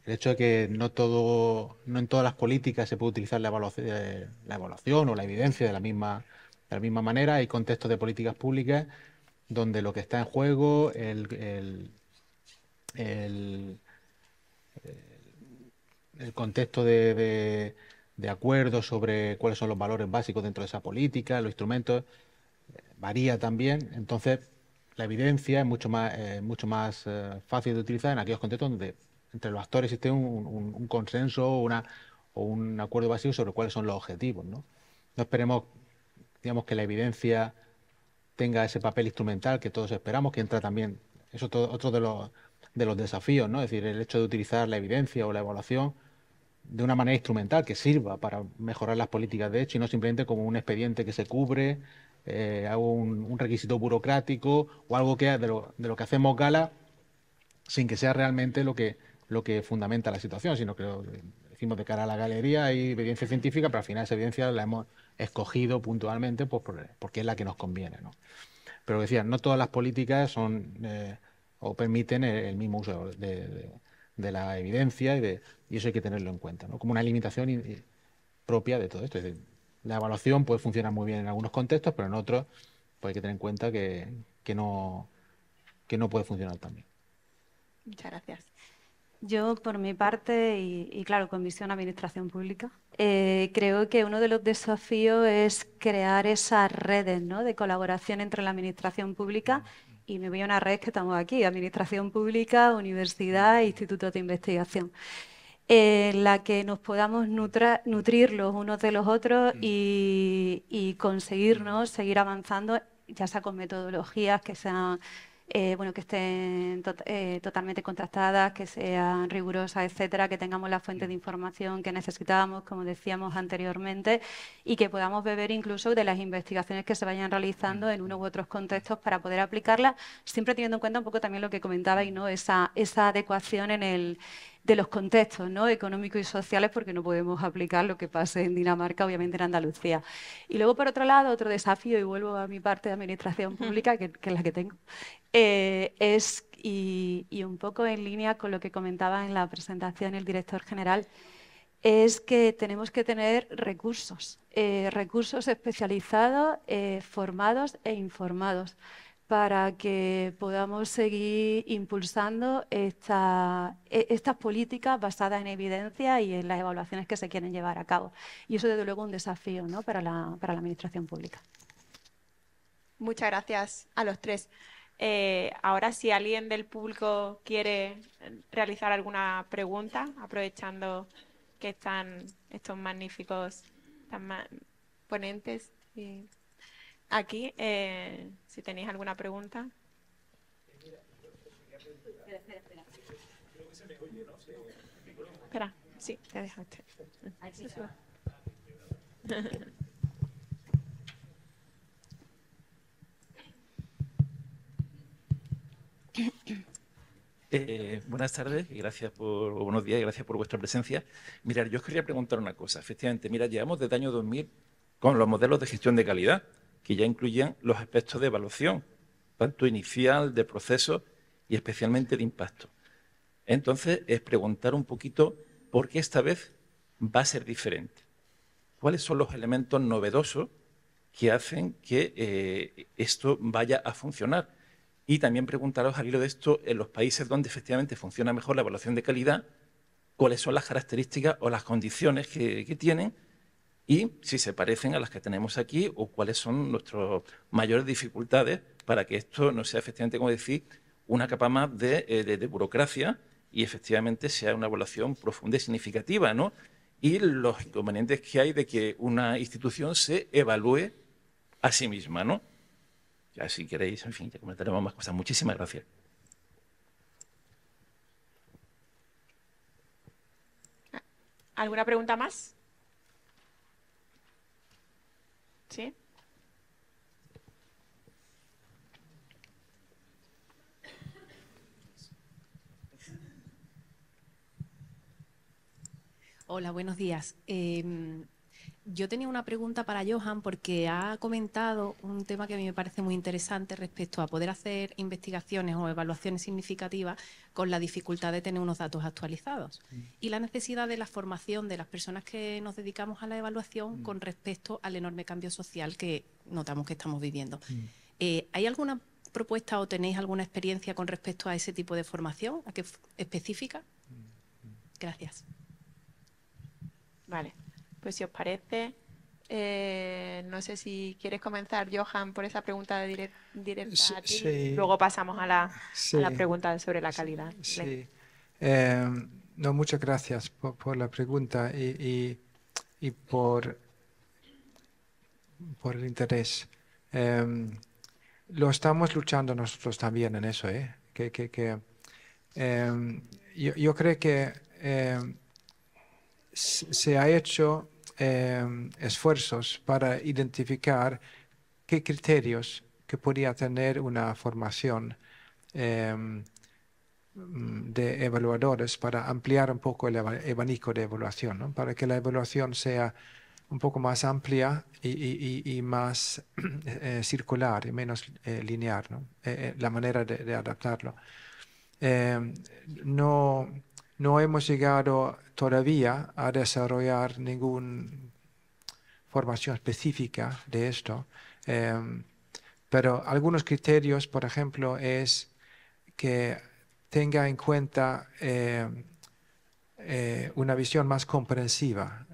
el hecho de que no en todas las políticas se puede utilizar la evaluación o la evidencia de la misma manera. Hay contextos de políticas públicas donde lo que está en juego, el contexto de acuerdo sobre cuáles son los valores básicos dentro de esa política, los instrumentos, varía también. Entonces, la evidencia es mucho más fácil de utilizar en aquellos contextos donde entre los actores existe un consenso o un acuerdo básico sobre cuáles son los objetivos, ¿no? No esperemos, digamos, que la evidencia tenga ese papel instrumental que todos esperamos, que entra también, es otro de los desafíos, ¿no? Es decir, el hecho de utilizar la evidencia o la evaluación de una manera instrumental que sirva para mejorar las políticas de hecho y no simplemente como un expediente que se cubre, un requisito burocrático o algo que de lo que hacemos gala sin que sea realmente lo que fundamenta la situación, sino que lo decimos de cara a la galería, hay evidencia científica, pero al final esa evidencia la hemos escogido puntualmente pues, porque es la que nos conviene, ¿no? Pero decía, no todas las políticas son o permiten el mismo uso de la evidencia y eso hay que tenerlo en cuenta, ¿no? Como una limitación propia de todo esto. Es decir, la evaluación puede funcionar muy bien en algunos contextos, pero en otros pues hay que tener en cuenta que no puede funcionar tan bien.
Muchas gracias.
Yo, por mi parte, y claro, con visión administración pública, creo que uno de los desafíos es crear esas redes, ¿no?, de colaboración entre la administración pública, y me voy a una red que estamos aquí, administración pública, universidad e institutos de investigación, en la que nos podamos nutrir los unos de los otros y conseguirnos seguir avanzando, ya sea con metodologías que sean bueno, que estén totalmente contrastadas, que sean rigurosas, etcétera, que tengamos la fuente de información que necesitábamos, como decíamos anteriormente, y que podamos beber incluso de las investigaciones que se vayan realizando en unos u otros contextos para poder aplicarlas, siempre teniendo en cuenta un poco también lo que comentabais, ¿no? Esa adecuación de los contextos, ¿no? Económicos y sociales, porque no podemos aplicar lo que pase en Dinamarca, obviamente en Andalucía. Y luego, por otro lado, otro desafío, y vuelvo a mi parte de administración pública, que es la que tengo, y un poco en línea con lo que comentaba en la presentación el director general, es que tenemos que tener recursos, recursos especializados, formados e informados, para que podamos seguir impulsando estas políticas basadas en evidencia y en las evaluaciones que se quieren llevar a cabo. Y eso, desde luego, es un desafío, ¿no? para la administración pública.
Muchas gracias a los tres. Ahora, si alguien del público quiere realizar alguna pregunta, aprovechando que están estos magníficos ponentes aquí, si tenéis alguna pregunta. Espera, sí, te dejaste.
Buenas tardes y buenos días y gracias por vuestra presencia. Mirad, yo os quería preguntar una cosa. Efectivamente, mira, llevamos desde el año 2000 con los modelos de gestión de calidad, que ya incluían los aspectos de evaluación, tanto inicial, de proceso y especialmente de impacto. Entonces, es preguntar un poquito por qué esta vez va a ser diferente. ¿Cuáles son los elementos novedosos que hacen que esto vaya a funcionar? Y también preguntaros al hilo de esto, en los países donde efectivamente funciona mejor la evaluación de calidad, cuáles son las características o las condiciones que tienen y si se parecen a las que tenemos aquí o cuáles son nuestras mayores dificultades para que esto no sea efectivamente, como decir, una capa más de burocracia y efectivamente sea una evaluación profunda y significativa, ¿no? Y los inconvenientes que hay de que una institución se evalúe a sí misma, ¿no? Ya, si queréis, en fin, ya comentaremos más cosas. Muchísimas gracias.
¿Alguna pregunta más? ¿Sí?
Hola, buenos días. Yo tenía una pregunta para Johan porque ha comentado un tema que a mí me parece muy interesante respecto a poder hacer investigaciones o evaluaciones significativas con la dificultad de tener unos datos actualizados y la necesidad de la formación de las personas que nos dedicamos a la evaluación con respecto al enorme cambio social que notamos que estamos viviendo. ¿Hay alguna propuesta o tenéis alguna experiencia con respecto a ese tipo de formación específica? Gracias.
Vale. Pues si os parece, no sé si quieres comenzar, Johan, por esa pregunta directa a ti.
Sí.
Luego pasamos a la pregunta sobre la calidad.
Sí. No, muchas gracias por la pregunta y por el interés. Lo estamos luchando nosotros también en eso, ¿eh? Yo creo que se ha hecho esfuerzos para identificar qué criterios que podría tener una formación de evaluadores para ampliar un poco el abanico de evaluación, ¿no? Para que la evaluación sea un poco más amplia y más circular y menos lineal, ¿no? La manera de adaptarlo. No hemos llegado todavía a desarrollar ninguna formación específica de esto, pero algunos criterios, por ejemplo, es que tenga en cuenta una visión más comprensiva,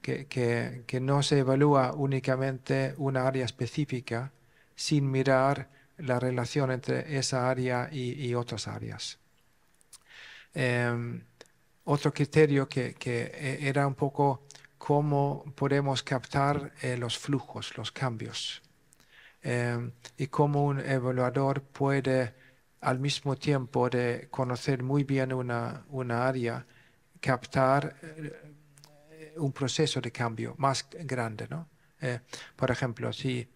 que no se evalúa únicamente una área específica sin mirar la relación entre esa área y otras áreas. Otro criterio que era un poco cómo podemos captar los flujos, los cambios. y cómo un evaluador puede al mismo tiempo de conocer muy bien una área, captar un proceso de cambio más grande, ¿no? Por ejemplo, si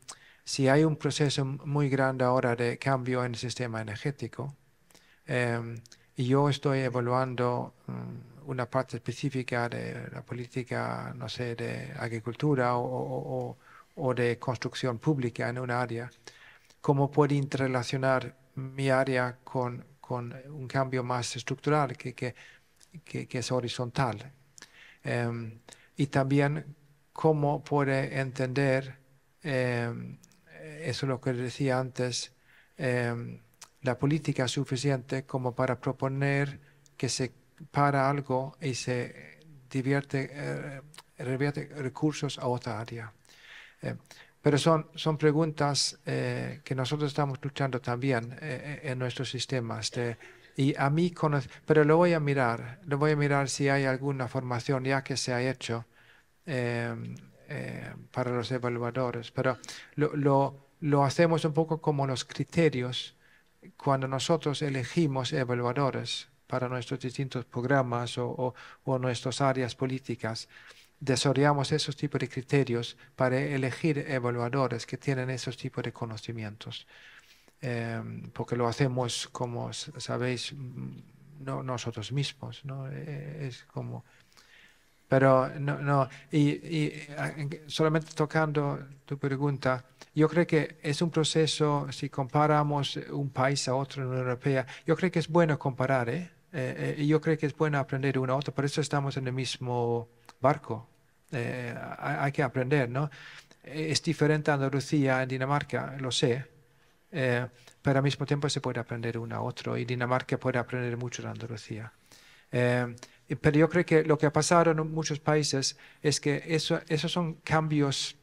hay un proceso muy grande ahora de cambio en el sistema energético, y yo estoy evaluando una parte específica de la política, no sé, de agricultura o de construcción pública en una área, ¿cómo puedo interrelacionar mi área con un cambio más estructural que es horizontal? Y también cómo puede entender, eso es lo que decía antes, la política suficiente como para proponer que se para algo y se revierte recursos a otra área. Pero son preguntas que nosotros estamos luchando también en nuestros sistemas. Y a mí, pero lo voy a mirar si hay alguna formación ya que se ha hecho para los evaluadores. Pero lo hacemos un poco como los criterios cuando nosotros elegimos evaluadores para nuestros distintos programas o nuestras áreas políticas. Desarrollamos esos tipos de criterios para elegir evaluadores que tienen esos tipos de conocimientos. Porque lo hacemos, como sabéis, no nosotros mismos, ¿no? Es como... Pero no, y solamente tocando tu pregunta, yo creo que es un proceso, si comparamos un país a otro en la Unión Europea, yo creo que es bueno comparar, y yo creo que es bueno aprender uno a otro, por eso estamos en el mismo barco. Hay que aprender, ¿no? Es diferente a Andalucía en Dinamarca, lo sé, pero al mismo tiempo se puede aprender uno a otro y Dinamarca puede aprender mucho de Andalucía. Pero yo creo que lo que ha pasado en muchos países es que esos son cambios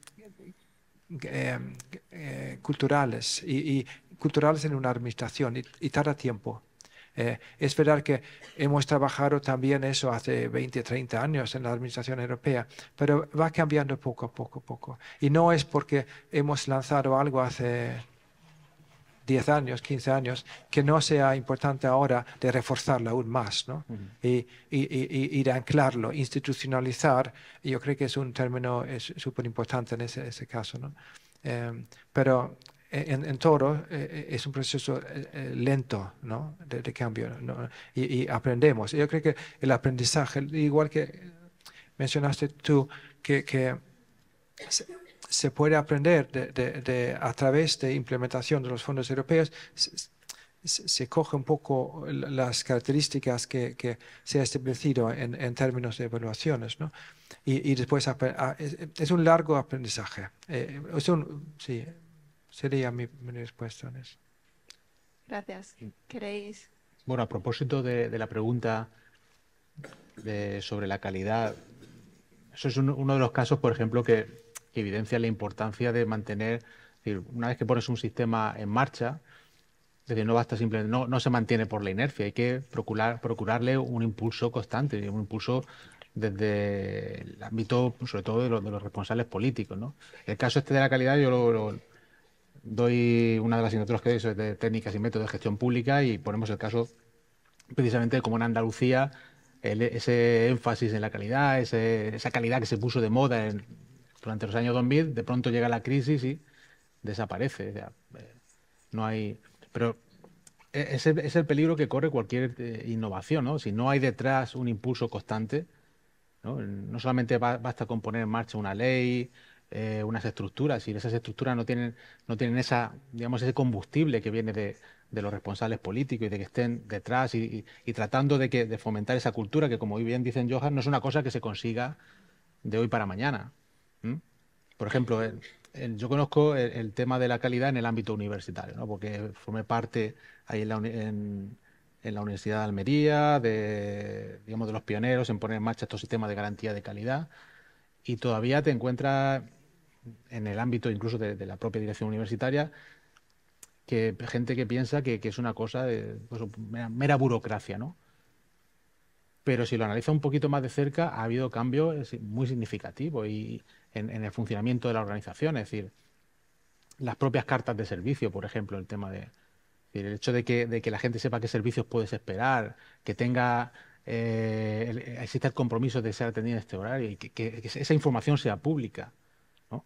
culturales y culturales en una administración y tarda tiempo. Es verdad que hemos trabajado también eso hace 20, 30 años en la administración europea, pero va cambiando poco a poco. Y no es porque hemos lanzado algo hace 10 años, 15 años, que no sea importante ahora de reforzarlo aún más, ¿no? Y de anclarlo, institucionalizar, y yo creo que es un término súper importante en ese caso, ¿no? Pero en todo es un proceso lento, ¿no? de cambio, ¿no? Y aprendemos. Yo creo que el aprendizaje, igual que mencionaste tú, que se puede aprender a través de implementación de los fondos europeos, se coge un poco las características que se ha establecido en términos de evaluaciones, ¿no? Y después es un largo aprendizaje. Sí, sería mi respuesta en eso.
Gracias. ¿Queréis?
Bueno, a propósito de la pregunta sobre la calidad, eso es uno de los casos, por ejemplo, que evidencia la importancia de mantener, es decir, una vez que pones un sistema en marcha, es decir, no basta simplemente, no se mantiene por la inercia, hay que procurarle un impulso constante, un impulso desde el ámbito, sobre todo, de los responsables políticos, ¿no? El caso este de la calidad, yo doy una de las asignaturas que doy es de técnicas y métodos de gestión pública y ponemos el caso precisamente de cómo en Andalucía ese énfasis en la calidad, esa calidad que se puso de moda durante los años 2000, de pronto llega la crisis y desaparece. O sea, no hay... Pero es el peligro que corre cualquier innovación, ¿no? Si no hay detrás un impulso constante, ¿no? No solamente basta con poner en marcha una ley, unas estructuras, si esas estructuras no tienen digamos, ese combustible que viene de los responsables políticos y de que estén detrás y tratando de fomentar esa cultura que, como bien dicen Johan, no es una cosa que se consiga de hoy para mañana. Por ejemplo, yo conozco el tema de la calidad en el ámbito universitario, ¿no? Porque formé parte ahí en la Universidad de Almería, digamos, de los pioneros en poner en marcha estos sistemas de garantía de calidad, y todavía te encuentras en el ámbito incluso de la propia dirección universitaria que gente que piensa que es una cosa de pues, mera burocracia, ¿no? Pero si lo analiza un poquito más de cerca, ha habido cambios muy significativos en el funcionamiento de la organización. Es decir, las propias cartas de servicio, por ejemplo, el tema de el hecho de que la gente sepa qué servicios puedes esperar, que tenga exista el compromiso de ser atendido en este horario y que esa información sea pública, ¿no?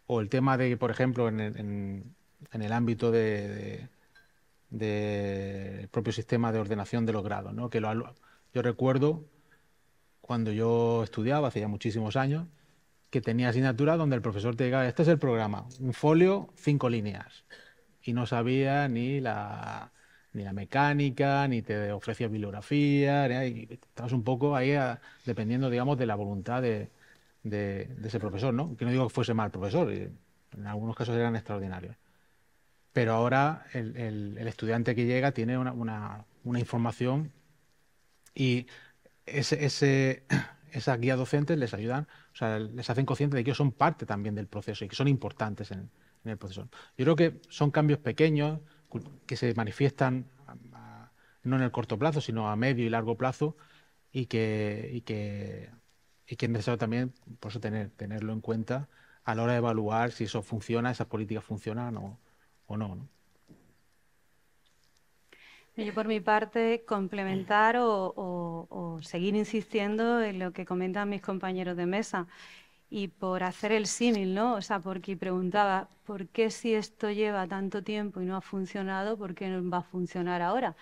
O el tema de, por ejemplo, en el ámbito del propio sistema de ordenación de los grados, ¿no? Yo recuerdo cuando yo estudiaba, hace ya muchísimos años, que tenía asignaturas donde el profesor te diga, este es el programa, un folio, 5 líneas. Y no sabía ni la mecánica, ni te ofrecía bibliografía, y estabas un poco ahí dependiendo, digamos, de la voluntad de ese profesor, ¿no? Que no digo que fuese mal profesor, en algunos casos eran extraordinarios. Pero ahora el estudiante que llega tiene una información y esas guías docentes les ayudan, o sea, les hacen conscientes de que ellos son parte también del proceso y que son importantes en el proceso. Yo creo que son cambios pequeños que se manifiestan no en el corto plazo, sino a medio y largo plazo y que es necesario también, por eso tenerlo en cuenta a la hora de evaluar si eso funciona, esas políticas funcionan o no, ¿no?
Yo por mi parte complementar o seguir insistiendo en lo que comentan mis compañeros de mesa y por hacer el símil, ¿no? O sea, porque preguntaba, ¿por qué si esto lleva tanto tiempo y no ha funcionado, por qué no va a funcionar ahora?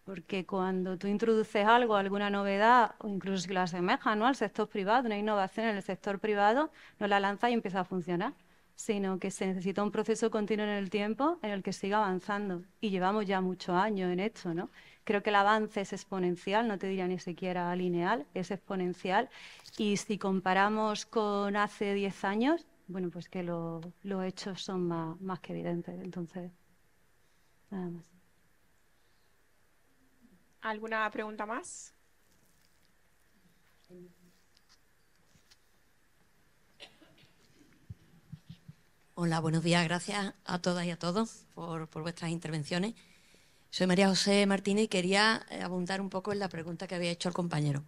Porque cuando tú introduces algo, alguna novedad, o incluso si lo asemejas, ¿no?, al sector privado, una innovación en el sector privado, no la lanzas y empieza a funcionar, sino que se necesita un proceso continuo en el tiempo en el que siga avanzando. Y llevamos ya muchos años en esto, ¿no? Creo que el avance es exponencial, no te diría ni siquiera lineal, es exponencial. Y si comparamos con hace 10 años, bueno, pues que los hechos son más que evidentes. Entonces, nada más.
¿Alguna pregunta más?
Hola, buenos días. Gracias a todas y a todos por vuestras intervenciones. Soy María José Martínez y quería abundar un poco en la pregunta que había hecho el compañero.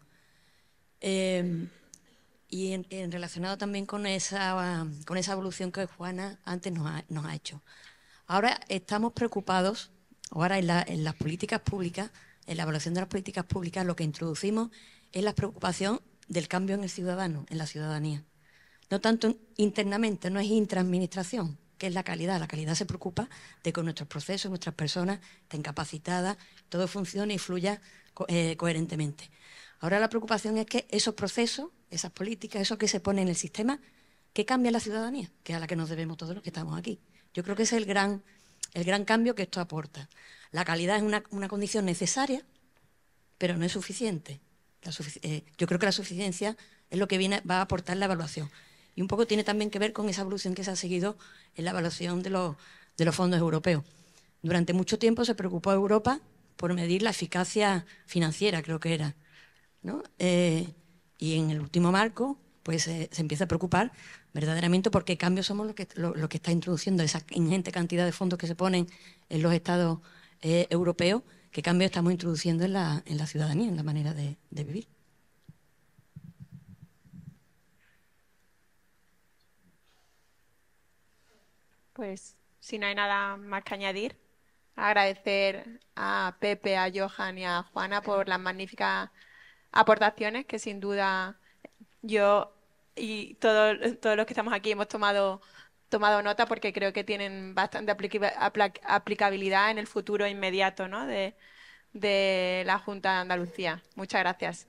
Y relacionado también con esa evolución que Juana antes nos ha hecho. Ahora estamos preocupados, ahora en las políticas públicas, en la evaluación de las políticas públicas, lo que introducimos es la preocupación del cambio en el ciudadano, en la ciudadanía. No tanto internamente, no es intraadministración, que es la calidad. La calidad se preocupa de que nuestros procesos, nuestras personas estén capacitadas, todo funcione y fluya coherentemente. Ahora la preocupación es que esos procesos, esas políticas, eso que se pone en el sistema, que cambie la ciudadanía, que es a la que nos debemos todos los que estamos aquí. Yo creo que ese es el gran cambio que esto aporta. La calidad es una condición necesaria, pero no es suficiente. Yo creo que la suficiencia es lo que va a aportar la evaluación. Y un poco tiene también que ver con esa evolución que se ha seguido en la evaluación de los fondos europeos. Durante mucho tiempo se preocupó Europa por medir la eficacia financiera, creo que era, ¿no? Y en el último marco pues se empieza a preocupar verdaderamente por qué cambios somos lo que está introduciendo esa ingente cantidad de fondos que se ponen en los estados europeos, qué cambios estamos introduciendo en la ciudadanía, en la manera de vivir.
Pues si no hay nada más que añadir, agradecer a Pepe, a Johan y a Juana por las magníficas aportaciones que sin duda yo y todos los que estamos aquí hemos tomado nota porque creo que tienen bastante aplicabilidad en el futuro inmediato, ¿no?, de la Junta de Andalucía. Muchas gracias.